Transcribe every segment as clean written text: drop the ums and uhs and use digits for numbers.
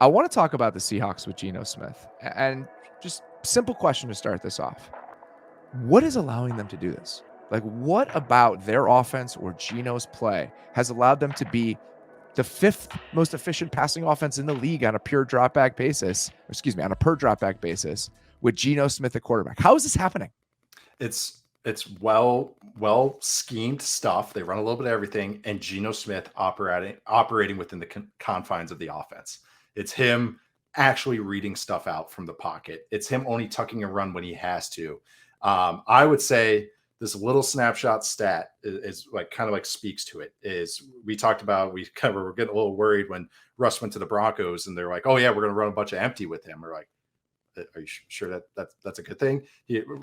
I want to talk about the Seahawks with Geno Smith. And just simple question to start this off. What is allowing them to do this? Like, what about their offense or Geno's play has allowed them to be the fifth most efficient passing offense in the league on a pure dropback basis, on a per dropback basis with Geno Smith at quarterback? How is this happening? It's well schemed stuff. They run a little bit of everything, and Geno Smith operating within the confines of the offense. It's him actually reading stuff out from the pocket. It's him only tucking a run when he has to. I would say this little snapshot stat is like kind of like speaks to it. Is we talked about we're getting a little worried when Russ went to the Broncos and they're like, oh yeah, we're going to run a bunch of empty with him. We're like, are you sure that's a good thing?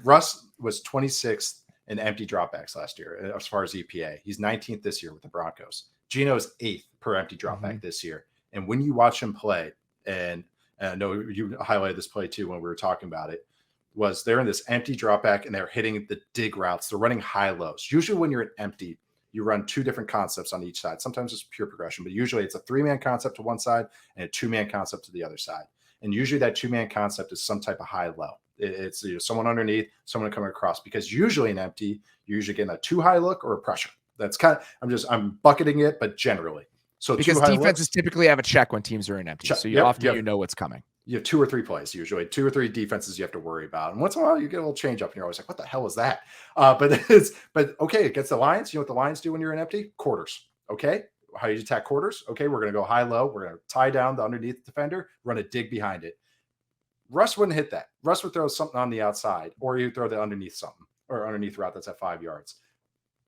Russ was 26th in empty dropbacks last year as far as EPA. He's 19th this year with the Broncos. Geno's 8th per empty dropback this year. And when you watch him play, and I know you highlighted this play too when we were talking about it, was they're in this empty dropback and they're hitting the dig routes. They're running high lows. Usually when you're in empty, you run two different concepts on each side. Sometimes it's pure progression, but usually it's a 3-man concept to one side and a 2-man concept to the other side. And usually that 2-man concept is some type of high-low. It's someone underneath, someone coming across. Because usually in empty, you're usually getting a too high look or a pressure. That's kind of, I'm bucketing it, but generally. So because defenses typically have a check when teams are in empty. So you know what's coming. You have 2 or 3 plays, usually 2 or 3 defenses you have to worry about. And once in a while you get a little change up and you're always like, what the hell is that? But okay, against the Lions, you know what the Lions do when you're in empty? Quarters. Okay. How do you attack quarters? Okay, we're going to go high-low. We're going to tie down the underneath defender, run a dig behind it. Russ wouldn't hit that. Russ would throw something on the outside, or you throw the underneath something, or underneath route that's at 5 yards.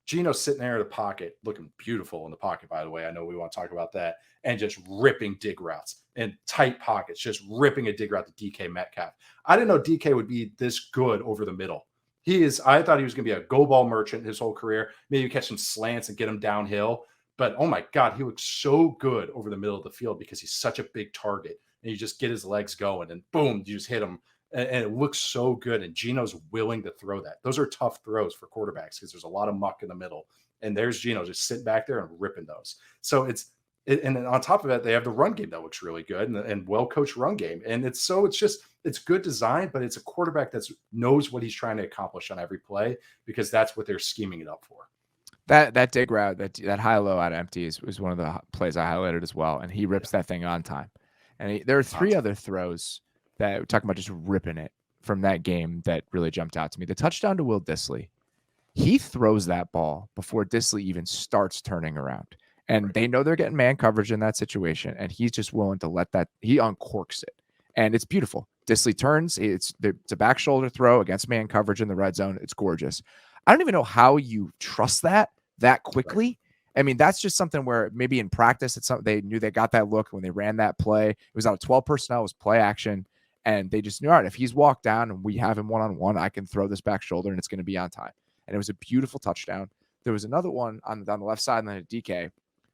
Geno's sitting there in the pocket, looking beautiful in the pocket, by the way. I know we want to talk about that, and just ripping dig routes in tight pockets, just ripping a dig route to DK Metcalf. I didn't know DK would be this good over the middle. I thought he was going to be a go ball merchant his whole career. Maybe catch some slants and get him downhill. But, oh, my God, he looks so good over the middle of the field because he's such a big target. And you just get his legs going, and boom, you just hit him. And it looks so good. And Geno's willing to throw that. Those are tough throws for quarterbacks because there's a lot of muck in the middle. And there's Geno just sitting back there and ripping those. So and on top of that, they have the run game that looks really good and well-coached run game. And it's good design, but it's a quarterback that knows what he's trying to accomplish on every play because that's what they're scheming it up for. That dig route, that high-low out of empty was one of the plays I highlighted as well, and he rips that thing on time. And there are 3 other throws that we're talking about just ripping it from that game that really jumped out to me. The touchdown to Will Dissly, he throws that ball before Dissly even starts turning around. And they know they're getting man coverage in that situation, and he's just willing to let that – he uncorks it. And it's beautiful. Dissly turns. It's a back shoulder throw against man coverage in the red zone. It's gorgeous. I don't even know how you trust that quickly. Right. I mean, that's just something where maybe in practice, it's something they knew they got that look when they ran that play. It was out of 12 personnel, it was play action. And they just knew, all right, if he's walked down and we have him one-on-one, I can throw this back shoulder and it's going to be on time. And it was a beautiful touchdown. There was another one on the left side and then a DK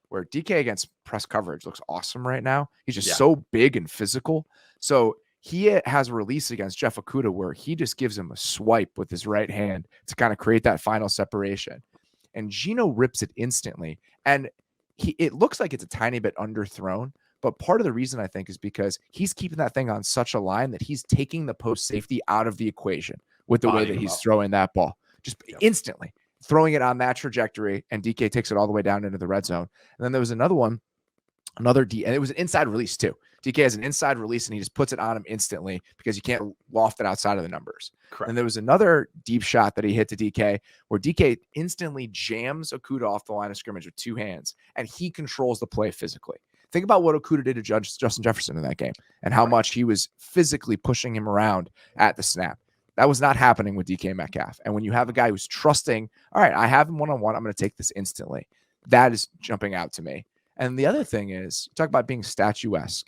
where DK against press coverage looks awesome right now. He's just so big and physical. So he has a release against Jeff Okudah where he just gives him a swipe with his right hand to kind of create that final separation. And Geno rips it instantly. And it looks like it's a tiny bit underthrown. But part of the reason I think is because he's keeping that thing on such a line that he's taking the post safety out of the equation with the way that he's throwing that ball. Just instantly throwing it on that trajectory. And DK takes it all the way down into the red zone. And then there was another one, and it was an inside release too. DK has an inside release and he just puts it on him instantly because you can't loft it outside of the numbers. Correct. And there was another deep shot that he hit to DK where DK instantly jams Okudah off the line of scrimmage with 2 hands and he controls the play physically. Think about what Okudah did to Justin Jefferson in that game and how much he was physically pushing him around at the snap. That was not happening with DK Metcalf. And when you have a guy who's trusting, all right, I have him one-on-one, I'm going to take this instantly. That is jumping out to me. And the other thing is, talk about being statuesque.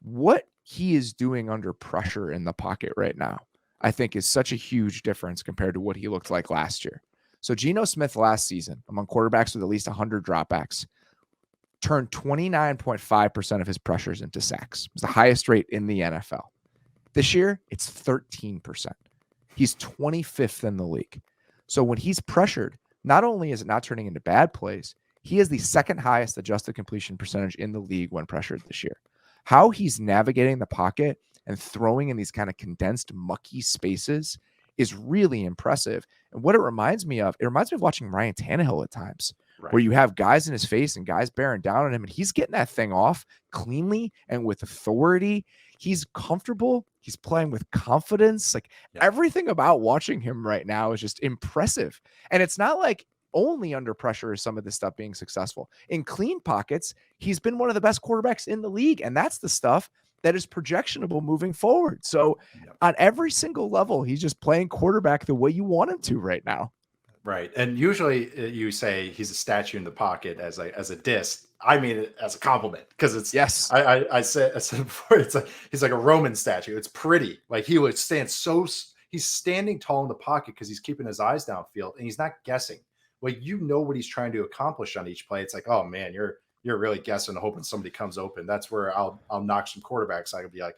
What he is doing under pressure in the pocket right now, I think is such a huge difference compared to what he looked like last year. So Geno Smith last season, among quarterbacks with at least 100 dropbacks, turned 29.5% of his pressures into sacks. It was the highest rate in the NFL. This year, it's 13%. He's 25th in the league. So when he's pressured, not only is it not turning into bad plays, he is the second highest adjusted completion percentage in the league when pressured this year. how he's navigating the pocket and throwing in these kind of condensed, mucky spaces is really impressive. And what it reminds me of watching Ryan Tannehill at times, Right. where you have guys in his face and guys bearing down on him, and he's getting that thing off cleanly and with authority. He's comfortable. He's playing with confidence. Like everything about watching him right now is just impressive. And it's not like only under pressure is some of this stuff being successful. In clean pockets, he's been one of the best quarterbacks in the league. And that's the stuff that is projectionable moving forward. So on every single level, he's just playing quarterback the way you want him to right now. Right. And usually you say he's a statue in the pocket as a diss. I mean it as a compliment, because it's I said before, it's like he's like a Roman statue. It's pretty. Like he would stand he's standing tall in the pocket because he's keeping his eyes downfield and he's not guessing. Like, you know what he's trying to accomplish on each play. It's like, oh man, you're really guessing, hoping somebody comes open. That's where I'll knock some quarterbacks. I could be like,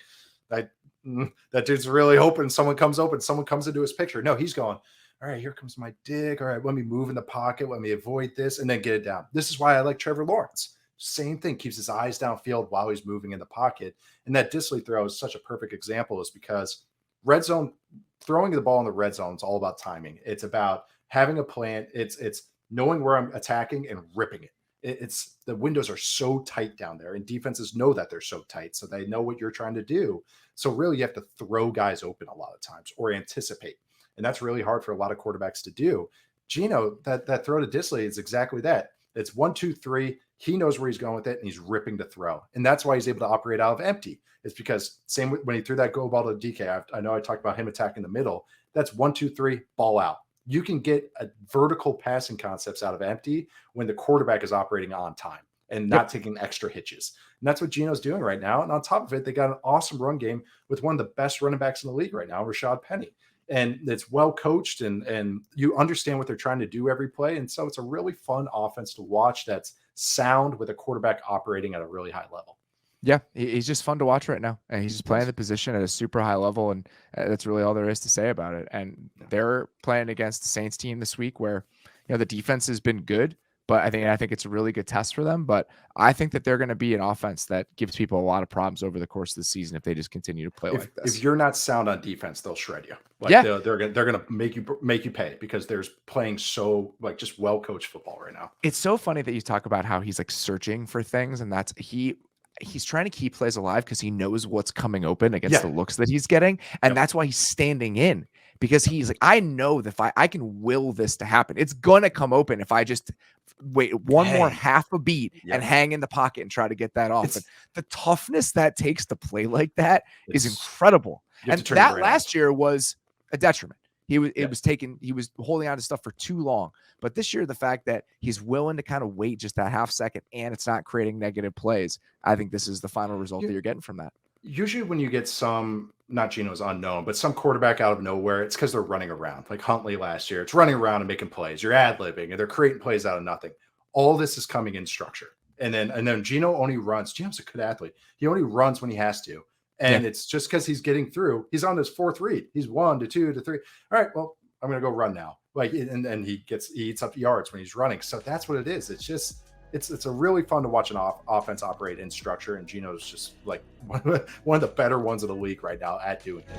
that dude's really hoping someone comes open, someone comes into his picture. No, he's going, all right, here comes my dig. All right, let me move in the pocket. Let me avoid this and then get it down. This is why I like Trevor Lawrence. Same thing, keeps his eyes downfield while he's moving in the pocket. And that Disley throw is such a perfect example, is because red zone, throwing the ball in the red zone is all about timing. It's about having a plan. It's knowing where I'm attacking and ripping it. It's the windows are so tight down there, and defenses know that they're so tight, so they know what you're trying to do. So really, you have to throw guys open a lot of times or anticipate. And that's really hard for a lot of quarterbacks to do. Geno, that throw to Disley is exactly that. It's 1, 2, 3. He knows where he's going with it, and he's ripping the throw. And that's why he's able to operate out of empty. It's because same when he threw that go ball to DK. I know I talked about him attacking the middle. That's 1, 2, 3, ball out. You can get a vertical passing concepts out of empty when the quarterback is operating on time and not taking extra hitches. And that's what Geno's doing right now. And on top of it, they got an awesome run game with one of the best running backs in the league right now, Rashad Penny. And it's well coached, and you understand what they're trying to do every play. And so it's a really fun offense to watch that's sound with a quarterback operating at a really high level. Yeah, he's just fun to watch right now. And he's just playing the position at a super high level. And that's really all there is to say about it. And they're playing against the Saints team this week where, the defense has been good, but I think it's a really good test for them. But I think that they're going to be an offense that gives people a lot of problems over the course of the season if they just continue to play like this. If you're not sound on defense, they'll shred you. They're gonna make you pay, because there's playing so just well coached football right now. It's so funny that you talk about how he's searching for things, and that's he's trying to keep plays alive because he knows what's coming open against the looks that he's getting, and that's why he's standing in. Because he's like, I know that if I can will this to happen, it's gonna come open if I just wait one more half a beat and hang in the pocket and try to get that off. And the toughness that takes to play like that is incredible. And that last year was a detriment. He was holding on to stuff for too long. But this year, the fact that he's willing to kind of wait just that half second and it's not creating negative plays, I think this is the final result that you're getting from that. Usually when you get not Geno's unknown, but some quarterback out of nowhere, it's because they're running around. Like Huntley last year, it's running around and making plays. You're ad-libbing, and they're creating plays out of nothing. All this is coming in structure. And then Geno only runs. Geno's a good athlete. He only runs when he has to. And it's just because he's getting through. He's on his fourth read. He's 1 to 2 to 3. All right, well, I'm going to go run now. And he eats up yards when he's running. So that's what it is. It's just, it's a really fun to watch an offense operate in structure. And Geno's just one of the better ones in the league right now at doing it.